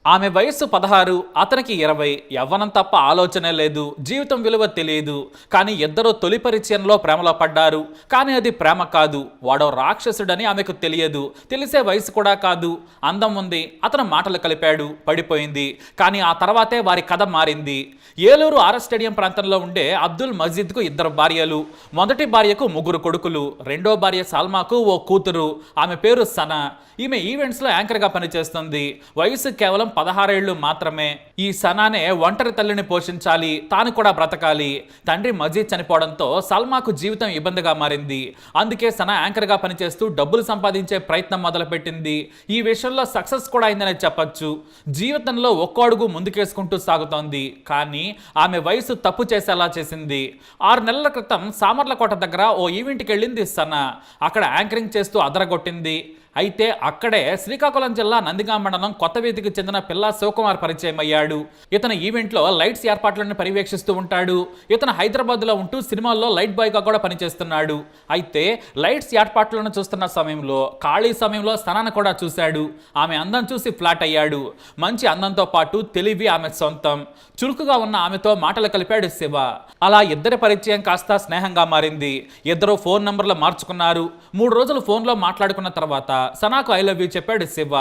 ఆమె వయస్సు 16, అతనికి 20. యవ్వనం తప్ప ఆలోచనే లేదు, జీవితం విలువ తెలియదు. కానీ ఇద్దరు తొలి పరిచయంలో ప్రేమలో పడ్డారు. కానీ అది ప్రేమ కాదు, వాడో రాక్షసుడని ఆమెకు తెలియదు. తెలిసే వయసు కూడా కాదు. అందం ఉంది, అతను మాటలు కలిపాడు, పడిపోయింది. కానీ ఆ తర్వాతే వారి కథ మారింది. ఏలూరు ఆర్ఎస్ స్టేడియం ప్రాంతంలో ఉండే అబ్దుల్ మజీద్కు 2 భార్యలు. మొదటి భార్యకు 3 కొడుకులు. రెండో భార్య సల్మాకు ఓ కూతురు. ఆమె పేరు సనా. ఈమె ఈవెంట్స్లో యాంకర్గా పనిచేస్తుంది. వయసు కేవలం 16 ఏళ్లు మాత్రమే. ఈ సనానే ఒంటరి తల్లిని పోషించాలి, తాను కూడా బ్రతకాలి. తండ్రి మజీద్ చనిపోవడంతో సల్మాకు జీవితం ఇబ్బందిగా మారింది. అందుకే సనా యాంకర్గా పనిచేస్తూ డబ్బులు సంపాదించే ప్రయత్నం మొదలుపెట్టింది. ఈ విషయంలో సక్సెస్ కూడా అయిందనే చెప్పొచ్చు. జీవితంలో ఒక్కో అడుగు ముందుకేసుకుంటూ సాగుతోంది. కానీ ఆమె వయసు తప్పు చేసేలా చేసింది. 6 నెలల క్రితం సామర్లకోట దగ్గర ఓ ఈవెంట్కి వెళ్ళింది సనా. అక్కడ యాంకరింగ్ చేస్తూ అదరగొట్టింది. అయితే అక్కడే శ్రీకాకుళం జిల్లా నందిగాం మండలం కొత్త వీధికి చెందిన పిల్లా శివకుమార్ పరిచయం అయ్యాడు. ఇతను ఈవెంట్లో లైట్స్ ఏర్పాట్లను పర్యవేక్షిస్తూ ఉంటాడు. ఇతను హైదరాబాద్లో ఉంటూ సినిమాల్లో లైట్ బాయ్గా కూడా పనిచేస్తున్నాడు. అయితే లైట్స్ ఏర్పాట్లను చూస్తున్న సమయంలో ఖాళీ సమయంలో సనాను కూడా చూశాడు. ఆమె అందం చూసి ఫ్లాట్ అయ్యాడు. మంచి అందంతో పాటు తెలివి ఆమె సొంతం. చురుకుగా ఉన్న ఆమెతో మాటలు కలిపాడు శివ. అలా ఇద్దరి పరిచయం కాస్త స్నేహంగా మారింది. ఇద్దరు ఫోన్ నంబర్లు మార్చుకున్నారు. 3 రోజులు ఫోన్లో మాట్లాడుకున్న తర్వాత సనాకు ఐ లవ్ యూ చెప్పాడు శివ.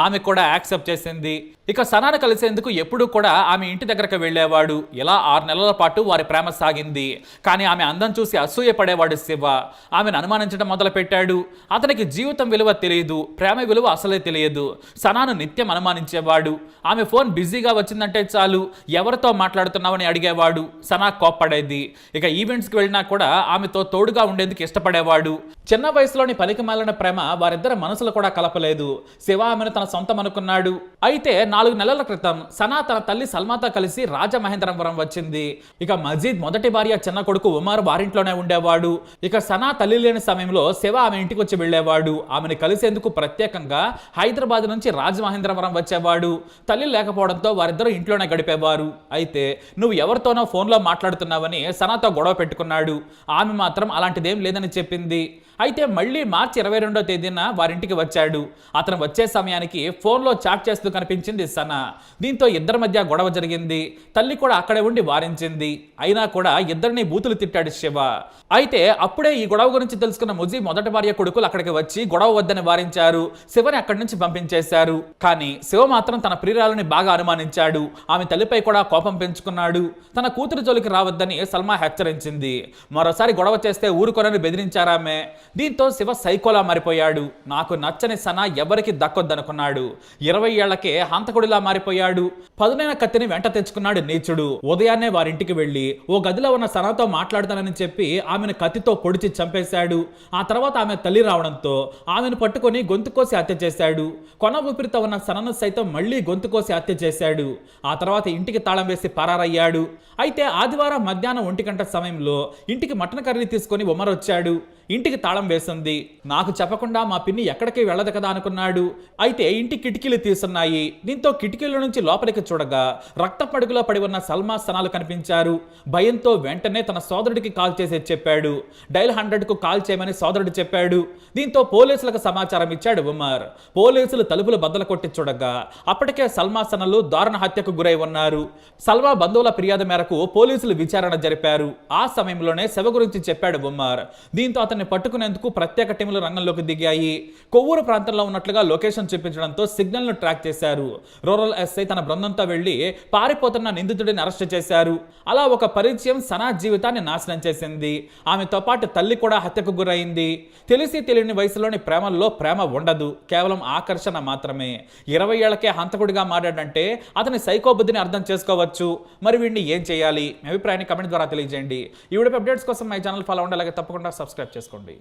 ఆమె కూడా యాక్సెప్ట్ చేసింది. ఇక సనాను కలిసేందుకు ఎప్పుడూ కూడా ఆమె ఇంటి దగ్గరకు వెళ్లేవాడు. ఇలా 6 నెలల పాటు వారి ప్రేమ సాగింది. కానీ ఆమె అందం చూసి అసూయ పడేవాడు శివ. ఆమెను అనుమానించడం మొదలు పెట్టాడు. అతనికి జీవితం విలువ తెలియదు, ప్రేమ విలువ అసలే తెలియదు. సనాను నిత్యం అనుమానించేవాడు. ఆమె ఫోన్ బిజీగా వచ్చిందంటే చాలు, ఎవరితో మాట్లాడుతున్నావని అడిగేవాడు. సనా కోప్పడేది. ఇక ఈవెంట్స్కి వెళ్ళినా కూడా ఆమెతో తోడుగా ఉండేందుకు ఇష్టపడేవాడు. చిన్న వయసులోని పనికి మాలిన ప్రేమ వారిద్దరి మనసులు కూడా కలపలేదు. శివ ఆమెను తన సొంతం అనుకున్నాడు. అయితే 4 నెలల క్రితం సనా తన తల్లి సల్మాతో కలిసి రాజమహేంద్రవరం వచ్చింది. ఇక మజీద్ మొదటి భార్య చిన్న కొడుకు ఉమర్ వారింట్లోనే ఉండేవాడు. ఇక సనా తల్లి లేని సమయంలో శివ ఆమె ఇంటికి వచ్చి వెళ్లేవాడు. ఆమెను కలిసేందుకు ప్రత్యేకంగా హైదరాబాద్ నుంచి రాజమహేంద్రవరం వచ్చేవాడు. తల్లి లేకపోవడంతో వారిద్దరూ ఇంట్లోనే గడిపేవారు. అయితే నువ్వు ఎవరితోనో ఫోన్లో మాట్లాడుతున్నావని సనాతో గొడవ పెట్టుకున్నాడు. ఆమె మాత్రం అలాంటిదేం లేదని చెప్పింది. అయితే మళ్ళీ మార్చి 22వ తేదీన వారింటికి వచ్చాడు. అతను వచ్చే సమయానికి ఫోన్లో చాట్ చేస్తూ కనిపించింది సనా. దీంతో ఇద్దరి మధ్య గొడవ జరిగింది. తల్లి కూడా అక్కడే ఉండి వారించింది. అయినా కూడా ఇద్దరిని బూతులు తిట్టాడు శివ. అయితే అప్పుడే ఈ గొడవ గురించి తెలుసుకున్న ముజీ మొదటి భార్య కొడుకులు అక్కడికి వచ్చి గొడవ వద్దని వారించారు. శివని అక్కడి నుంచి పంపించేశారు. కానీ శివ మాత్రం తన ప్రియురాలని బాగా అనుమానించాడు. ఆమె తల్లిపై కూడా కోపం పెంచుకున్నాడు. తన కూతురు జోలికి రావద్దని సల్మా హెచ్చరించింది. మరోసారి గొడవ చేస్తే ఊరుకొనని బెదిరించారామె. దీంతో శివ సైకోలా మారిపోయాడు. నాకు నచ్చని సనా ఎవరికి దక్కొద్దనుకున్నాడు. 20 ఏళ్లకే హంతకుడిలా మారిపోయాడు. పదునైన కత్తిని వెంట తెచ్చుకున్నాడు నీచుడు. ఉదయాన్నే వారింటికి వెళ్లి ఓ గదిలో ఉన్న సనాతో మాట్లాడతానని చెప్పి ఆమెను కత్తితో పొడిచి చంపేశాడు. ఆ తర్వాత ఆమె తల్లి రావడంతో ఆమెను పట్టుకొని గొంతు కోసి హత్య చేశాడు. కొన ఊపిరితో ఉన్న సనను సైతం మళ్లీ గొంతు కోసి హత్య చేశాడు. ఆ తర్వాత ఇంటికి తాళం వేసి పరారయ్యాడు. అయితే ఆదివారం మధ్యాహ్నం 1 గంట సమయంలో ఇంటికి మటన్ కర్రీ తీసుకొని ఉమర్ వచ్చాడు. ఇంటికి తాళం వేసింది. నాకు చెప్పకుండా మా పిన్ని ఎక్కడికి వెళ్ళదు కదా అనుకున్నాడు. అయితే ఇంటి కిటికీలు తీసున్నాయి. దీంతో కిటికీల నుంచి లోపలికి చూడగా రక్తపడుగులో పడి ఉన్న సల్మా సనాలు కనిపించారు. భయంతో వెంటనే తన సోదరుడికి కాల్ చేసి చెప్పాడు. డైల్ 100కు కాల్ చేయమని సోదరుడు చెప్పాడు. దీంతో పోలీసులకు సమాచారం ఇచ్చాడు ఉమర్. పోలీసులు తలుపులు బద్దలు కొట్టి చూడగా అప్పటికే సల్మా సనలు దారుణ హత్యకు గురై ఉన్నారు. సల్మా బంధువుల ఫిర్యాదు మేరకు పోలీసులు విచారణ జరిపారు. ఆ సమయంలోనే శవ గురించి చెప్పాడు ఉమర్. దీంతో అతన్ని పట్టుకునేందుకు ప్రత్యేక టీములు రంగంలోకి దిగాయి. కొవ్వూరు ప్రాంతంలో ఉన్నట్లుగా లొకేషన్ చూపించడంతో సిగ్నల్ ను ట్రాక్ చేశారు. రూరల్ ఎస్ఐ తన బృందంతో వెళ్లి పారిపోతున్న నిందితుడిని అరెస్ట్ చేశారు. అలా ఒక పరిచయం సనా జీవితాన్ని నాశనం చేసింది. ఆమెతో పాటు తల్లి కూడా హత్యకు గురైంది. తెలిసి తెలియని వయసులోని ప్రేమల్లో ప్రేమ ఉండదు, కేవలం ఆకర్షణ మాత్రమే. 20 ఏళ్లకే హంతకుడిగా మారాడంటే అతని సైకో బుద్ధిని అర్థం చేసుకోవచ్చు. మరి వీడిని ఏం చేయాలి? మీ అభిప్రాయాన్ని కమెంట్ ద్వారా తెలియజేయండి. ఈ వీడియో అప్డేట్స్ కోసం మై ఛానల్ ఫాలో అవ్వండి. అలాగే తప్పకుండా సబ్స్క్రైబ్ చేసుకోండి.